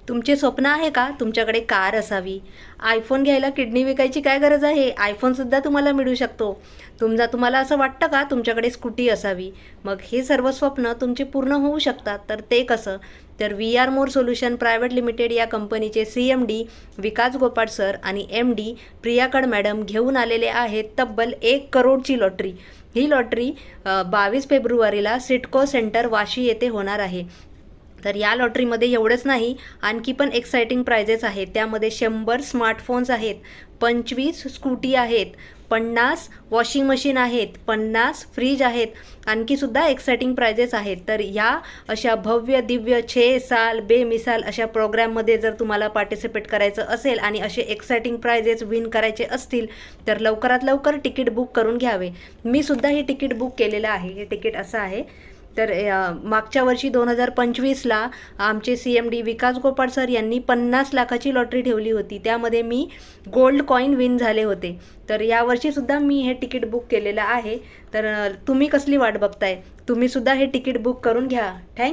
तुमचे स्वप्न आहे का तुमच्याकडे कार असावी? आयफोन घ्यायला किडनी विकायची काय गरज आहे? आयफोनसुद्धा तुम्हाला मिळू शकतो. तुम्हाला असं वाटतं का तुमच्याकडे स्कूटी असावी? मग हे सर्व स्वप्न तुमचे पूर्ण होऊ शकतात. तर ते कसं? तर we are more solution private limited या कंपनीचे CMD विकास गोपाळ सर आणि MD प्रियाकड मॅडम घेऊन आलेले आहेत तब्बल 1 करोडची लॉटरी. ही लॉटरी 22 फेब्रुवारीला सिडको सेंटर वाशी येथे होणार आहे. तर या लॉटरीमध्ये एवढंच नाही, आणखी पण एक्साइटिंग प्राइजेस आहेत. त्यामध्ये 100 स्मार्टफोन्स आहेत, 25 स्कूटी आहेत, 50 वॉशिंग मशीन आहेत, 50 फ्रीज आहेत, आणखीसुद्धा एक्साइटिंग प्राइजेस आहेत. तर या अशा भव्य दिव्य 6 साल बेमिसाल अशा प्रोग्रॅममध्ये जर तुम्हाला पार्टिसिपेट करायचं असेल आणि असे एक्साइटिंग प्राइजेस विन करायचे असतील तर लवकरात लवकर तिकीट बुक करून घ्यावे. मी सुद्धा हे तिकीट बुक केलेलं आहे. हे तिकीट असं आहे. तर मागच्या वर्षी 2025ला आमचे CMD विकास गोपाळ सर यांनी 50 लाखाची लॉटरी ठेवली होती. त्यामध्ये मी गोल्ड कॉईन विन झाले होते. तर यावर्षीसुद्धा मी हे तिकीट बुक केलेलं आहे. तर तुम्ही कसली वाट बघताय? तुम्हीसुद्धा हे तिकीट बुक करून घ्या. थँक्यू.